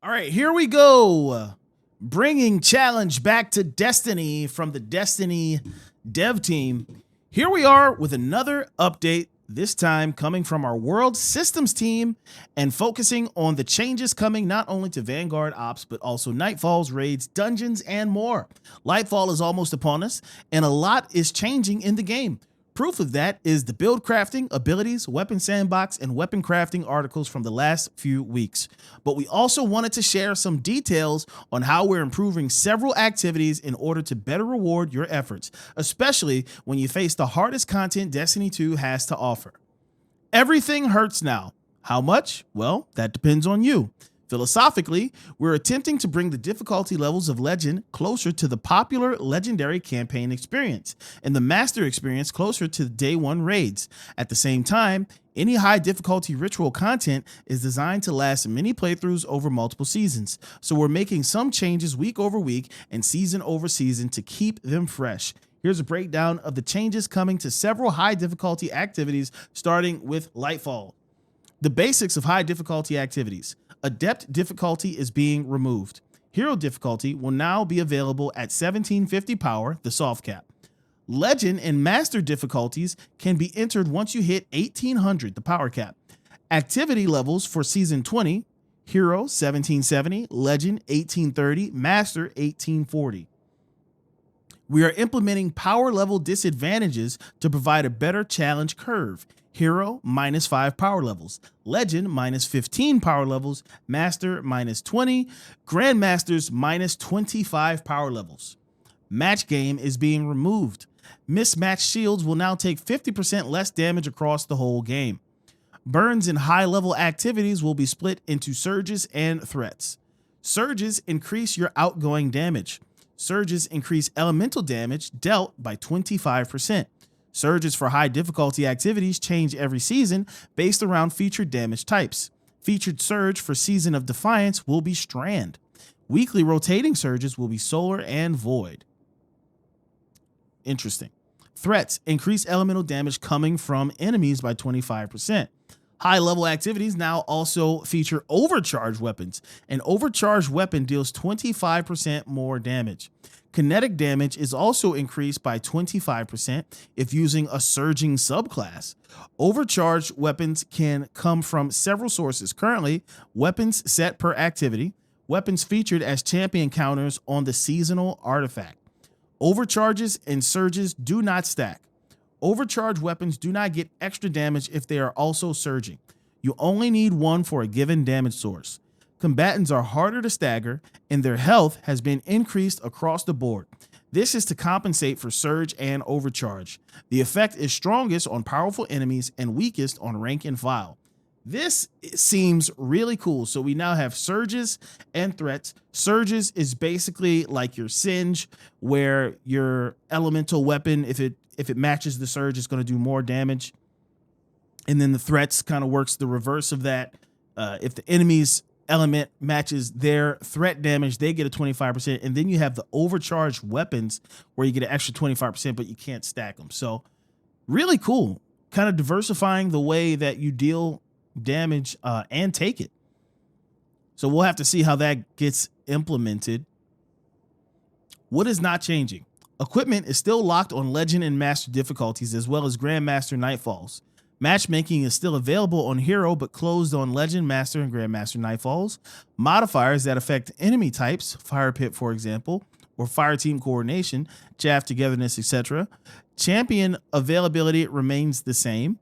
All right, here we go. Bringing challenge back to Destiny from the Destiny dev team. Here we are with another update, this time coming from our world systems team and focusing on the changes coming not only to Vanguard Ops, but also Nightfall's raids, dungeons, and more. Lightfall is almost upon us, and a lot is changing in the game. Proof of that is the build crafting, abilities, weapon sandbox, and weapon crafting articles from the last few weeks. But we also wanted to share some details on how we're improving several activities in order to better reward your efforts, especially when you face the hardest content Destiny 2 has to offer. Everything hurts now. How much? Well, that depends on you. Philosophically, we're attempting to bring the difficulty levels of Legend closer to the popular Legendary campaign experience and the Master experience closer to the Day 1 raids. At the same time, any high difficulty ritual content is designed to last many playthroughs over multiple seasons, so we're making some changes week over week and season over season to keep them fresh. Here's a breakdown of the changes coming to several high difficulty activities, starting with Lightfall. The basics of high difficulty activities. Adept difficulty is being removed. Hero difficulty will now be available at 1750 power, the soft cap. Legend and Master difficulties can be entered once you hit 1800, the power cap. Activity levels for Season 20, Hero 1770, Legend 1830, Master 1840. We are implementing power level disadvantages to provide a better challenge curve. Hero -5 power levels, Legend -15 power levels, Master -20, Grandmasters -25 power levels. Match game is being removed. Mismatched shields will now take 50% less damage across the whole game. Burns in high level activities will be split into surges and threats. Surges increase your outgoing damage. Surges increase elemental damage dealt by 25%. Surges for high difficulty activities change every season based around featured damage types. Featured surge for Season of Defiance will be Strand. Weekly rotating surges will be Solar and Void. Interesting. Threats increase elemental damage coming from enemies by 25%. High level activities now also feature overcharge weapons. An overcharged weapon deals 25% more damage. Kinetic damage is also increased by 25% if using a surging subclass. Overcharged weapons can come from several sources. Currently, weapons set per activity, weapons featured as champion counters on the seasonal artifact. Overcharges and surges do not stack. Overcharged weapons do not get extra damage if they are also surging. You only need one for a given damage source. Combatants are harder to stagger, and their health has been increased across the board. This is to compensate for surge and overcharge. The effect is strongest on powerful enemies and weakest on rank and file. This seems really cool. So we now have surges and threats. Surges is basically like your singe, where your elemental weapon, if it matches the surge, it's going to do more damage. And then the threats kind of works the reverse of that. If the enemy's element matches their threat damage, they get a 25%. And then you have the overcharged weapons where you get an extra 25%, but you can't stack them. So really cool. Kind of diversifying the way that you deal damage and take it. So we'll have to see how that gets implemented. What is not changing? Equipment is still locked on Legend and Master difficulties, as well as Grandmaster Nightfalls. Matchmaking is still available on Hero, but closed on Legend, Master, and Grandmaster Nightfalls. Modifiers that affect enemy types, Fire Pit, for example, or Fire Team Coordination, Chaff Togetherness, etc. Champion availability remains the same.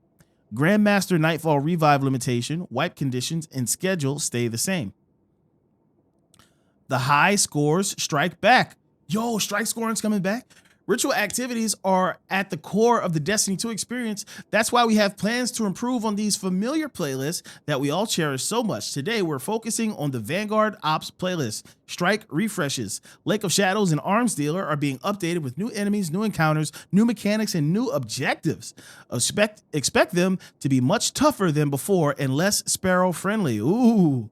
Grandmaster Nightfall revive limitation, wipe conditions, and schedule stay the same. The high scores strike back. Yo, strike scoring's coming back. Ritual activities are at the core of the Destiny 2 experience. That's why we have plans to improve on these familiar playlists that we all cherish so much. Today, we're focusing on the Vanguard Ops playlist. Strike refreshes. Lake of Shadows and Arms Dealer are being updated with new enemies, new encounters, new mechanics, and new objectives. Expect them to be much tougher than before and less Sparrow friendly. Ooh.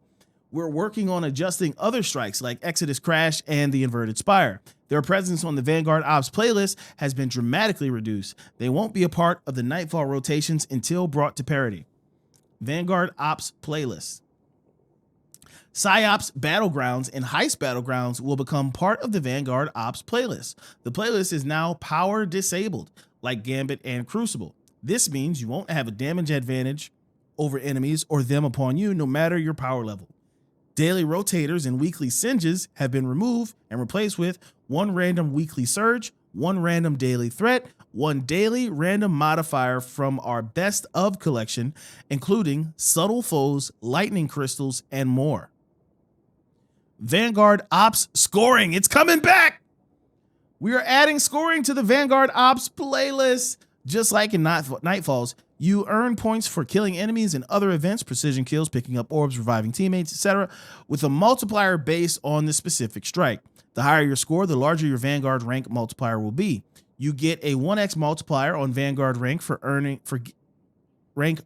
We're working on adjusting other strikes like Exodus Crash and the Inverted Spire. Their presence on the Vanguard Ops playlist has been dramatically reduced. They won't be a part of the Nightfall rotations until brought to parity. Vanguard Ops playlist. PsyOps Battlegrounds and Heist Battlegrounds will become part of the Vanguard Ops playlist. The playlist is now power disabled, like Gambit and Crucible. This means you won't have a damage advantage over enemies or them upon you, no matter your power level. Daily rotators and weekly singes have been removed and replaced with one random weekly surge, one random daily threat, one daily random modifier from our best of collection, including subtle foes, lightning crystals, and more. Vanguard Ops scoring, it's coming back. We are adding scoring to the Vanguard Ops playlist. Just like in Nightfalls, you earn points for killing enemies and other events, precision kills, picking up orbs, reviving teammates, etc., with a multiplier based on the specific strike. The higher your score, the larger your Vanguard rank multiplier will be. You get a 1x multiplier on Vanguard rank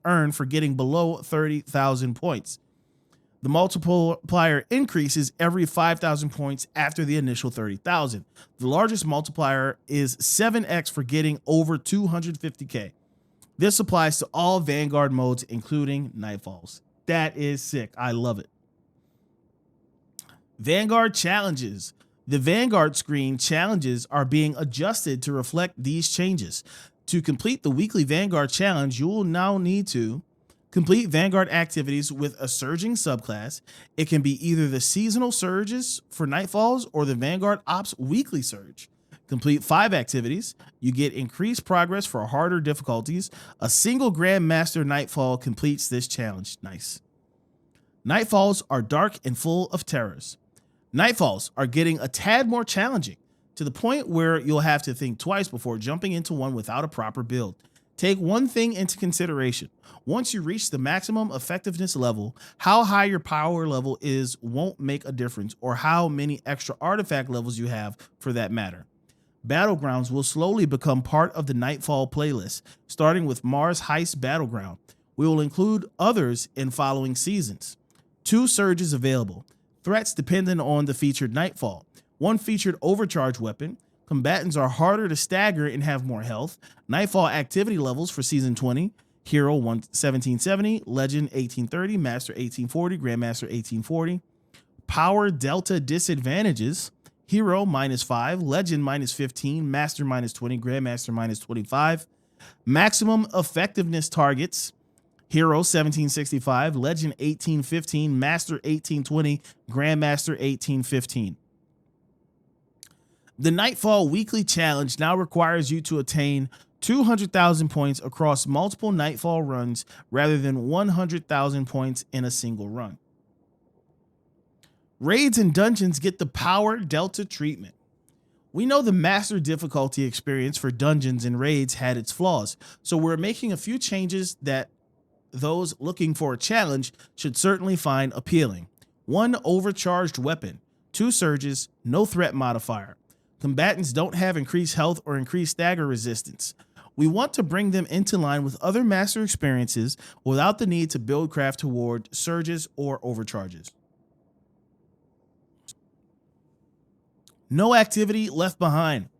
earned for getting below 30,000 points. The multiplier increases every 5,000 points after the initial 30,000. The largest multiplier is 7x for getting over 250k. This applies to all Vanguard modes, including Nightfalls. That is sick. I love it. Vanguard challenges. The Vanguard screen challenges are being adjusted to reflect these changes. To complete the weekly Vanguard challenge, you will now need to complete Vanguard activities with a surging subclass. It can be either the seasonal surges for Nightfalls or the Vanguard Ops weekly surge. Complete 5 activities. You get increased progress for harder difficulties. A single Grandmaster Nightfall completes this challenge. Nice. Nightfalls are dark and full of terrors. Nightfalls are getting a tad more challenging, to the point where you'll have to think twice before jumping into one without a proper build. Take one thing into consideration. Once you reach the maximum effectiveness level, how high your power level is won't make a difference, or how many extra artifact levels you have for that matter. Battlegrounds will slowly become part of the Nightfall playlist, starting with Mars Heist Battleground. We will include others in following seasons. 2 surges available. Threats dependent on the featured Nightfall. 1 featured overcharge weapon. Combatants are harder to stagger and have more health. Nightfall activity levels for Season 20. Hero 1770, Legend 1830, Master 1840, Grandmaster 1840. Power Delta disadvantages. Hero -5, Legend -15, Master -20, Grandmaster -25. Maximum effectiveness targets. Hero 1765, Legend 1815, Master 1820, Grandmaster 1815. The Nightfall Weekly Challenge now requires you to attain 200,000 points across multiple Nightfall runs rather than 100,000 points in a single run. Raids and dungeons get the Power Delta treatment. We know the Master difficulty experience for dungeons and raids had its flaws, so we're making a few changes that those looking for a challenge should certainly find appealing. 1 overcharged weapon, 2 surges, no threat modifier. Combatants don't have increased health or increased stagger resistance. We want to bring them into line with other Master experiences without the need to build craft toward surges or overcharges. No activity left behind.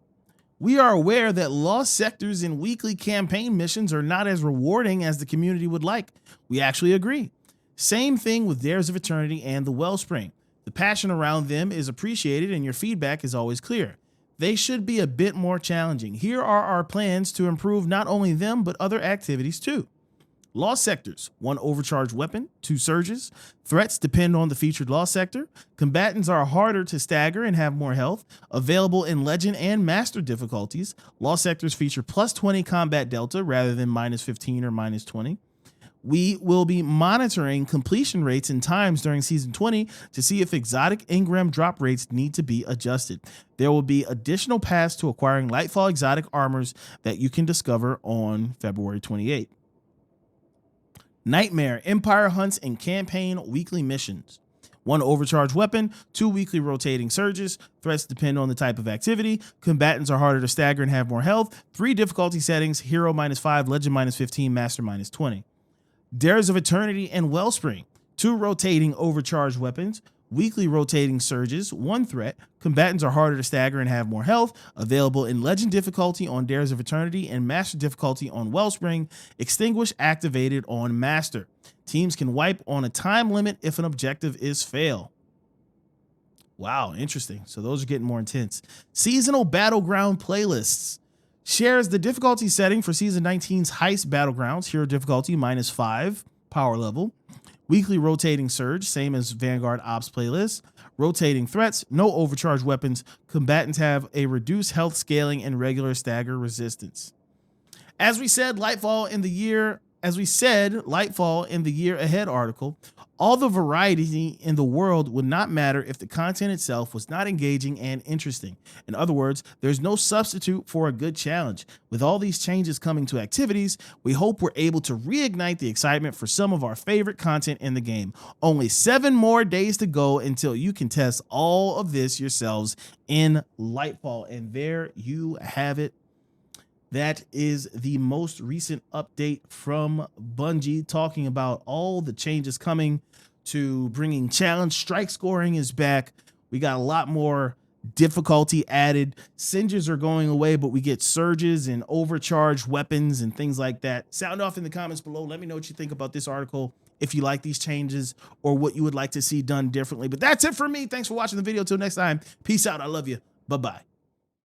We are aware that lost sectors in weekly campaign missions are not as rewarding as the community would like. We actually agree. Same thing with Dares of Eternity and the Wellspring. The passion around them is appreciated and your feedback is always clear. They should be a bit more challenging. Here are our plans to improve not only them, but other activities too. Lost sectors, 1 overcharged weapon, 2 surges. Threats depend on the featured lost sector. Combatants are harder to stagger and have more health. Available in Legend and Master difficulties. Lost sectors feature +20 combat delta rather than -15 or -20. We will be monitoring completion rates and times during Season 20 to see if exotic engram drop rates need to be adjusted. There will be additional paths to acquiring Lightfall exotic armors that you can discover on February 28th. Nightmare, Empire Hunts, and Campaign Weekly Missions. 1 overcharged weapon, 2 weekly rotating surges. Threats depend on the type of activity. Combatants are harder to stagger and have more health. 3 difficulty settings, Hero -5, Legend -15, Master -20. Dares of Eternity and Wellspring. 2 rotating overcharged weapons, weekly rotating surges, 1 threat. Combatants are harder to stagger and have more health. Available in Legend difficulty on Dares of Eternity and Master difficulty on Wellspring. Extinguish activated on Master. Teams can wipe on a time limit if an objective is failed. Wow, interesting. So those are getting more intense. Seasonal Battleground playlists. Shares the difficulty setting for Season 19's Heist Battlegrounds. Hero difficulty -5, power level. Weekly rotating surge, same as Vanguard Ops playlist. Rotating threats, no overcharged weapons. Combatants have a reduced health scaling and regular stagger resistance. As we said, Lightfall in the year ahead article, all the variety in the world would not matter if the content itself was not engaging and interesting. In other words, there's no substitute for a good challenge. With all these changes coming to activities, we hope we're able to reignite the excitement for some of our favorite content in the game. Only 7 more days to go until you can test all of this yourselves in Lightfall. And there you have it. That is the most recent update from Bungie, talking about all the changes coming to bringing challenge. Strike scoring is back. We got a lot more difficulty added. Singes are going away, but we get surges and overcharged weapons and things like that. Sound off in the comments below. Let me know what you think about this article, if you like these changes or what you would like to see done differently. But that's it for me. Thanks for watching the video. Till next time, peace out. I love you. Bye-bye.